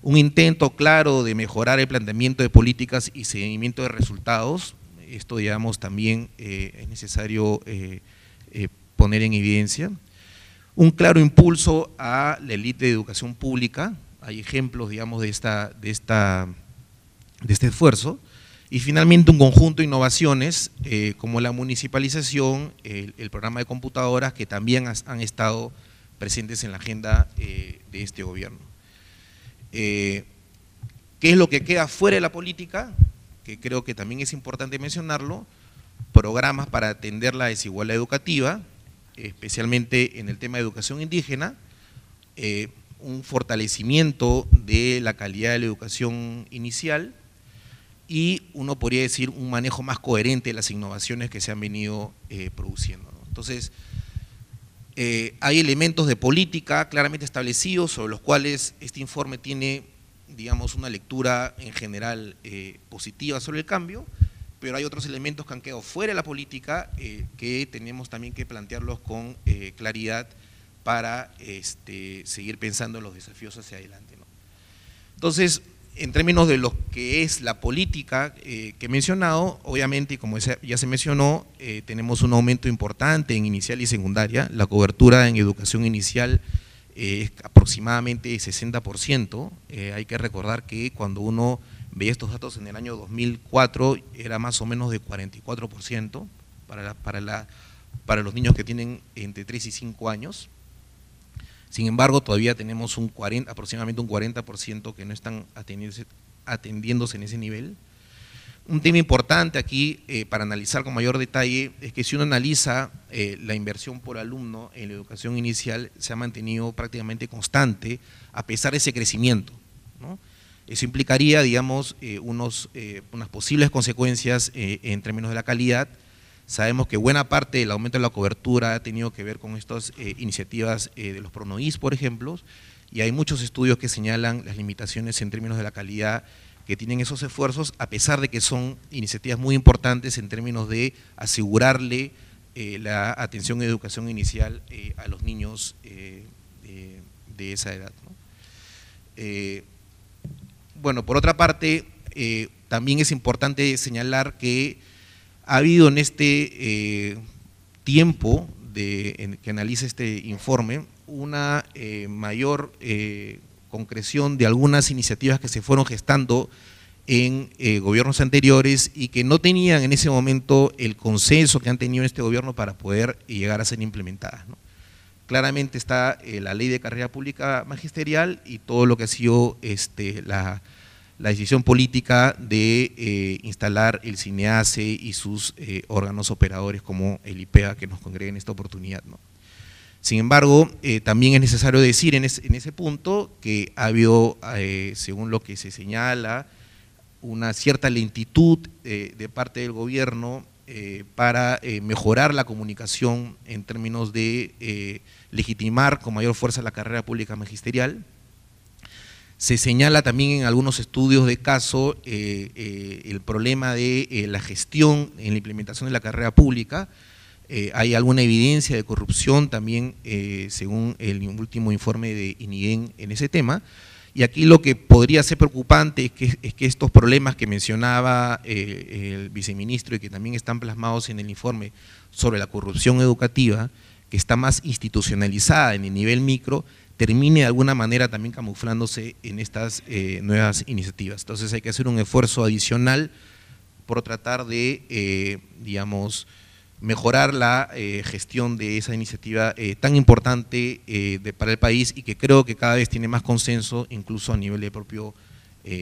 un intento claro de mejorar el planteamiento de políticas y seguimiento de resultados. Esto, digamos, también es necesario poner en evidencia. Un claro impulso a la élite de educación pública, hay ejemplos, digamos, de este esfuerzo. Y finalmente un conjunto de innovaciones como la municipalización, el programa de computadoras, que también han estado presentes en la agenda de este gobierno. ¿Qué es lo que queda fuera de la política? Que creo que también es importante mencionarlo: programas para atender la desigualdad educativa, especialmente en el tema de educación indígena, un fortalecimiento de la calidad de la educación inicial, y uno podría decir un manejo más coherente de las innovaciones que se han venido produciendo, ¿no? Entonces, hay elementos de política claramente establecidos sobre los cuales este informe tiene, digamos, una lectura en general positiva sobre el cambio, pero hay otros elementos que han quedado fuera de la política que tenemos también que plantearlos con claridad para seguir pensando en los desafíos hacia adelante, ¿no? Entonces, en términos de lo que es la política que he mencionado, obviamente, como ya se mencionó, tenemos un aumento importante en inicial y secundaria. La cobertura en educación inicial es aproximadamente 60%. Hay que recordar que cuando uno ve estos datos en el año 2004 era más o menos de 44% para los niños que tienen entre 3 y 5 años. Sin embargo, todavía tenemos aproximadamente un 40% que no están atendiéndose en ese nivel. Un tema importante aquí para analizar con mayor detalle es que si uno analiza la inversión por alumno en la educación inicial, se ha mantenido prácticamente constante a pesar de ese crecimiento, ¿no? Eso implicaría, digamos, unas posibles consecuencias en términos de la calidad. Sabemos que buena parte del aumento de la cobertura ha tenido que ver con estas iniciativas de los PRONOIS, por ejemplo, y hay muchos estudios que señalan las limitaciones en términos de la calidad que tienen esos esfuerzos, a pesar de que son iniciativas muy importantes en términos de asegurarle la atención y educación inicial a los niños de esa edad, ¿no? Bueno, por otra parte, también es importante señalar que ha habido en este tiempo que analiza este informe una mayor concreción de algunas iniciativas que se fueron gestando en gobiernos anteriores y que no tenían en ese momento el consenso que han tenido en este gobierno para poder llegar a ser implementadas, ¿no? Claramente está la ley de carrera pública magisterial y todo lo que ha sido la decisión política de instalar el CINEACE y sus órganos operadores como el IPEA que nos congrega en esta oportunidad, ¿no? Sin embargo, también es necesario decir en ese punto que ha habido, según lo que se señala, una cierta lentitud de parte del gobierno para mejorar la comunicación en términos de legitimar con mayor fuerza la carrera pública magisterial. Se señala también en algunos estudios de caso el problema de la gestión en la implementación de la carrera pública. Hay alguna evidencia de corrupción también, según el último informe de INIEN en ese tema. Y aquí lo que podría ser preocupante es que estos problemas que mencionaba el viceministro y que también están plasmados en el informe sobre la corrupción educativa, que está más institucionalizada en el nivel micro, termine de alguna manera también camuflándose en estas nuevas iniciativas. Entonces hay que hacer un esfuerzo adicional por tratar de, digamos, mejorar la gestión de esa iniciativa tan importante para el país y que creo que cada vez tiene más consenso, incluso a nivel del propio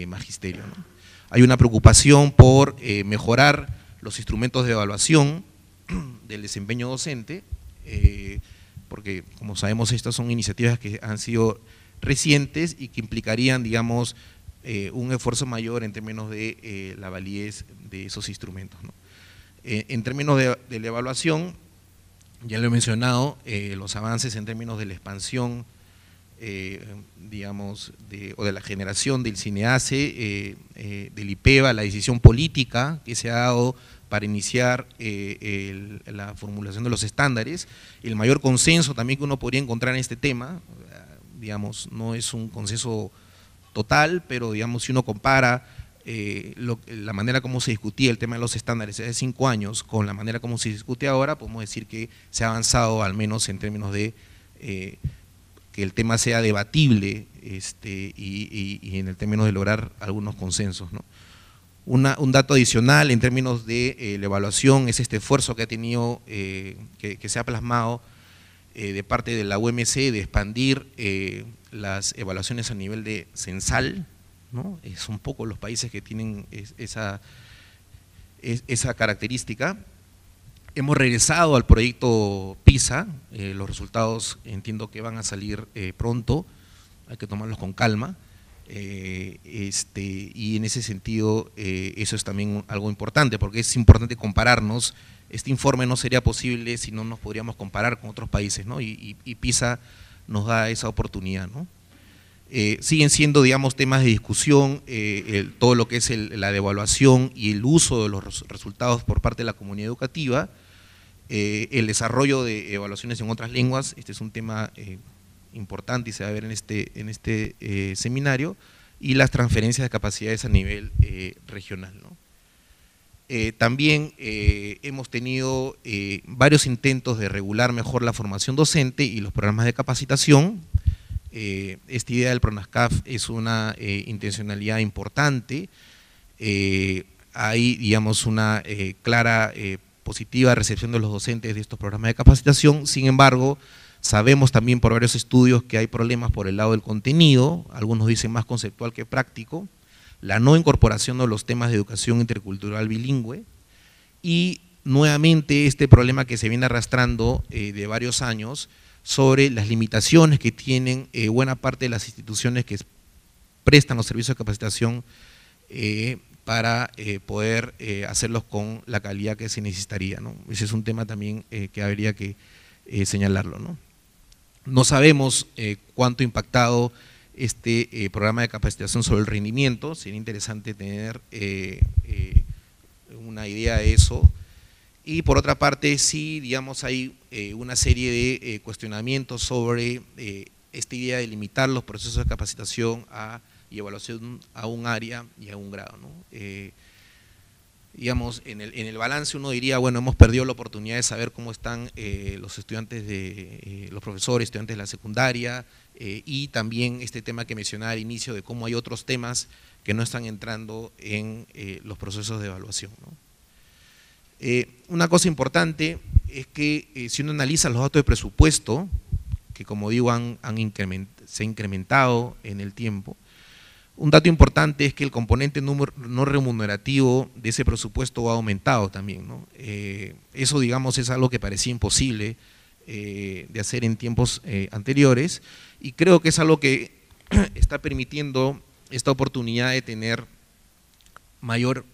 magisterio, ¿no? Hay una preocupación por mejorar los instrumentos de evaluación del desempeño docente, porque como sabemos estas son iniciativas que han sido recientes y que implicarían, digamos, un esfuerzo mayor en términos de la validez de esos instrumentos, ¿no? En términos de la evaluación, ya lo he mencionado, los avances en términos de la expansión, digamos, o de la generación del CINEACE, del IPEA, la decisión política que se ha dado para iniciar la formulación de los estándares, el mayor consenso también que uno podría encontrar en este tema, digamos, no es un consenso total, pero digamos si uno compara la manera como se discutía el tema de los estándares hace 5 años con la manera como se discute ahora, podemos decir que se ha avanzado al menos en términos de que el tema sea debatible y en el término de lograr algunos consensos, ¿no? Un dato adicional en términos de la evaluación es este esfuerzo que ha tenido, que se ha plasmado de parte de la UMC de expandir las evaluaciones a nivel de censal, ¿no? Son pocos los países que tienen esa característica. Hemos regresado al proyecto PISA, los resultados entiendo que van a salir pronto, hay que tomarlos con calma, y en ese sentido eso es también algo importante, porque es importante compararnos. Este informe no sería posible si no nos podríamos comparar con otros países, ¿no? Y PISA nos da esa oportunidad, ¿no? Siguen siendo, digamos, temas de discusión, todo lo que es la devaluación y el uso de los resultados por parte de la comunidad educativa, el desarrollo de evaluaciones en otras lenguas, este es un tema importante y se va a ver en este seminario, y las transferencias de capacidades a nivel regional, ¿no? También hemos tenido varios intentos de regular mejor la formación docente y los programas de capacitación. Esta idea del PRONASCAF es una intencionalidad importante, hay, digamos, una clara positiva recepción de los docentes de estos programas de capacitación. Sin embargo, sabemos también por varios estudios que hay problemas por el lado del contenido, algunos dicen más conceptual que práctico, la no incorporación de los temas de educación intercultural bilingüe y nuevamente este problema que se viene arrastrando de varios años sobre las limitaciones que tienen buena parte de las instituciones que prestan los servicios de capacitación para poder hacerlos con la calidad que se necesitaría, ¿no? Ese es un tema también que habría que señalarlo, ¿no? No sabemos cuánto ha impactado este programa de capacitación sobre el rendimiento, sería interesante tener una idea de eso. Y por otra parte, sí, digamos, hay una serie de cuestionamientos sobre esta idea de limitar los procesos de capacitación y evaluación a un área y a un grado, ¿no? Digamos, en el balance uno diría, bueno, hemos perdido la oportunidad de saber cómo están los estudiantes, los profesores, estudiantes de la secundaria, y también este tema que mencionaba al inicio de cómo hay otros temas que no están entrando en los procesos de evaluación, ¿no? Una cosa importante es que si uno analiza los datos de presupuesto, que como digo se ha incrementado en el tiempo, un dato importante es que el componente no remunerativo de ese presupuesto ha aumentado también, ¿no? Eso, digamos, es algo que parecía imposible de hacer en tiempos anteriores, y creo que es algo que está permitiendo esta oportunidad de tener mayor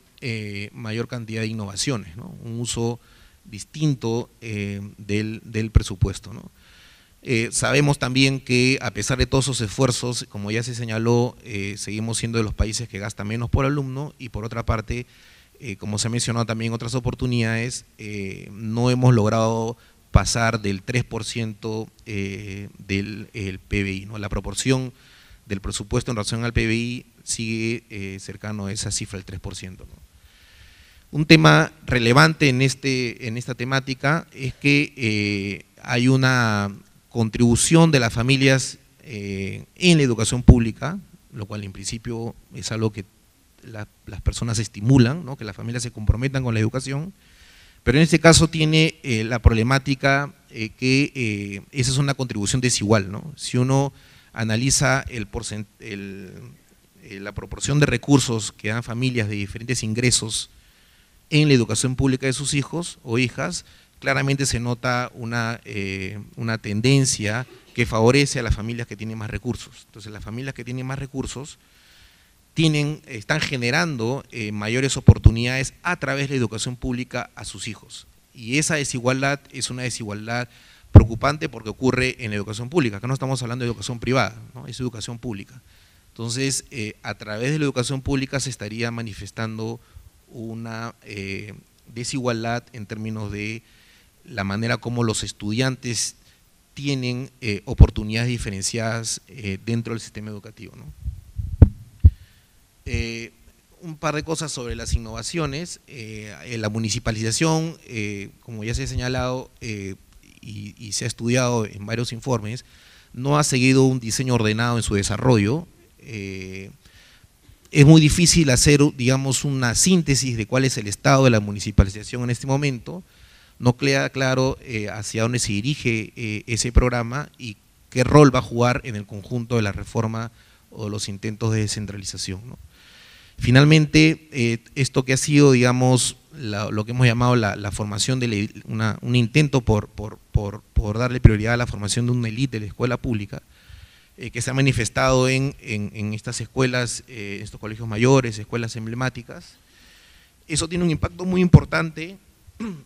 cantidad de innovaciones, ¿no? Un uso distinto del presupuesto, ¿no? Sabemos también que a pesar de todos esos esfuerzos, como ya se señaló, seguimos siendo de los países que gastan menos por alumno, y por otra parte, como se ha mencionado también en otras oportunidades, no hemos logrado pasar del 3% del PBI, ¿no? La proporción del presupuesto en relación al PBI sigue cercano a esa cifra, el 3%, ¿no? Un tema relevante en esta temática es que hay una contribución de las familias en la educación pública, lo cual en principio es algo que las personas estimulan, ¿no? Que las familias se comprometan con la educación, pero en este caso tiene la problemática que esa es una contribución desigual, ¿no? Si uno analiza la proporción de recursos que dan familias de diferentes ingresos en la educación pública de sus hijos o hijas, claramente se nota una tendencia que favorece a las familias que tienen más recursos. Entonces, las familias que tienen más recursos están generando mayores oportunidades a través de la educación pública a sus hijos. Y esa desigualdad es una desigualdad preocupante porque ocurre en la educación pública. Acá no estamos hablando de educación privada, ¿no? Es educación pública. Entonces, a través de la educación pública se estaría manifestando una desigualdad en términos de la manera como los estudiantes tienen oportunidades diferenciadas dentro del sistema educativo, ¿no? Un par de cosas sobre las innovaciones. La municipalización, como ya se ha señalado y se ha estudiado en varios informes, no ha seguido un diseño ordenado en su desarrollo. Es muy difícil hacer, digamos, una síntesis de cuál es el estado de la municipalización en este momento. No queda claro hacia dónde se dirige ese programa y qué rol va a jugar en el conjunto de la reforma o los intentos de descentralización, ¿no? Finalmente, esto que ha sido, digamos, lo que hemos llamado la formación de un intento por darle prioridad a la formación de una élite de la escuela pública, que se ha manifestado en estas escuelas, estos colegios mayores, escuelas emblemáticas. Eso tiene un impacto muy importante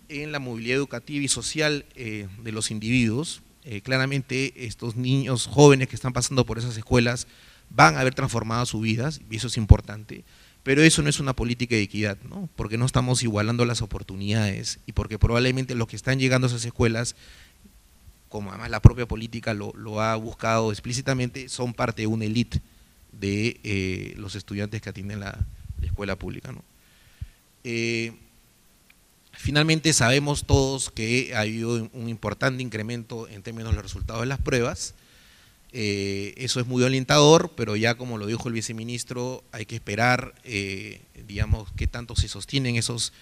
en la movilidad educativa y social de los individuos. Claramente estos niños jóvenes que están pasando por esas escuelas van a haber transformado sus vidas, y eso es importante, pero eso no es una política de equidad, ¿no? Porque no estamos igualando las oportunidades y porque probablemente los que están llegando a esas escuelas, como además la propia política lo ha buscado explícitamente, son parte de una élite de los estudiantes que atienden la escuela pública, ¿no? Finalmente sabemos todos que ha habido un importante incremento en términos de los resultados de las pruebas. Eso es muy alentador, pero ya como lo dijo el viceministro, hay que esperar, digamos, qué tanto se sostienen esos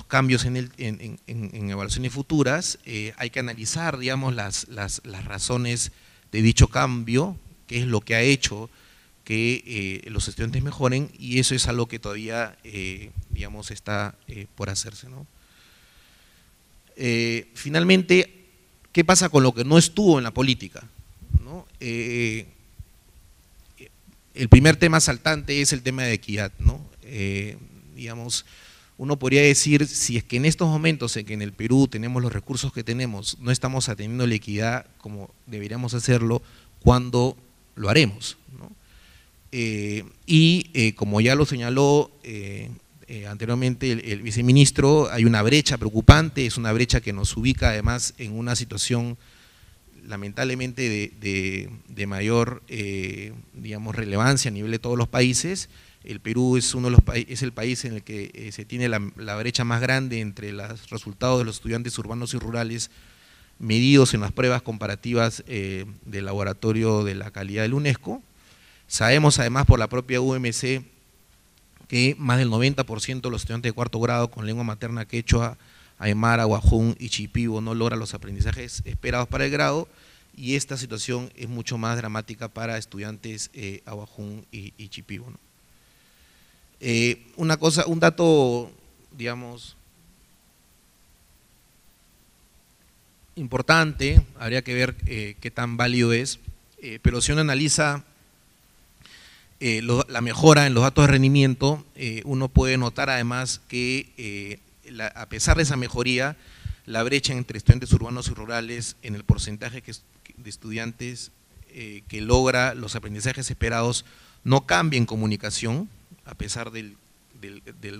cambios en evaluaciones futuras. Hay que analizar, digamos, las razones de dicho cambio, qué es lo que ha hecho que los estudiantes mejoren, y eso es algo que todavía, digamos, está por hacerse, ¿no? Finalmente, ¿qué pasa con lo que no estuvo en la política, ¿no? El primer tema saltante es el tema de equidad, ¿no? Digamos, uno podría decir, si es que en estos momentos en que en el Perú tenemos los recursos que tenemos, no estamos atendiendo la equidad como deberíamos hacerlo, ¿cuándo lo haremos, ¿no? Como ya lo señaló anteriormente el viceministro, hay una brecha preocupante, es una brecha que nos ubica además en una situación lamentablemente de mayor, digamos, relevancia a nivel de todos los países. El Perú es el país en el que se tiene la brecha más grande entre los resultados de los estudiantes urbanos y rurales medidos en las pruebas comparativas del laboratorio de la calidad del UNESCO. Sabemos además por la propia UMC que más del 90% de los estudiantes de cuarto grado con lengua materna quechua, aymara, guajún y chipibo no logran los aprendizajes esperados para el grado, y esta situación es mucho más dramática para estudiantes aguajún y chipibo, ¿no? Un dato, digamos, importante, habría que ver qué tan válido es, pero si uno analiza la mejora en los datos de rendimiento, uno puede notar además que a pesar de esa mejoría, la brecha entre estudiantes urbanos y rurales en el porcentaje de estudiantes que logra los aprendizajes esperados no cambia en comunicación, a pesar del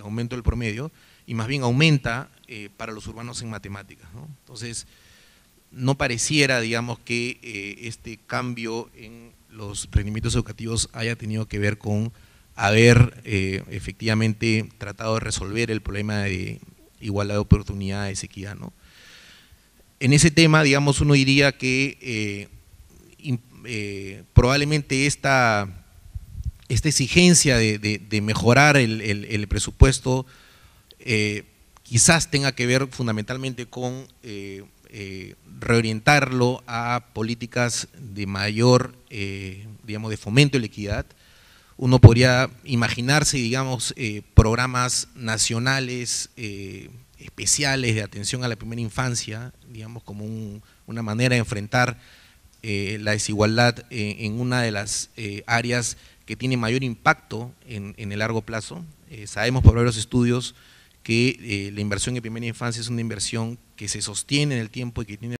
aumento del promedio, y más bien aumenta para los urbanos en matemáticas, ¿no? Entonces, no pareciera, digamos, que este cambio en los rendimientos educativos haya tenido que ver con haber efectivamente tratado de resolver el problema de igualdad de oportunidades, equidad, ¿no? En ese tema, digamos, uno diría que probablemente esta exigencia de mejorar el presupuesto quizás tenga que ver fundamentalmente con reorientarlo a políticas de mayor, digamos, de fomento de la equidad. Uno podría imaginarse, digamos, programas nacionales especiales de atención a la primera infancia, digamos, como una manera de enfrentar la desigualdad en una de las áreas que tiene mayor impacto en el largo plazo. Sabemos por varios estudios que la inversión en primera infancia es una inversión que se sostiene en el tiempo y que tiene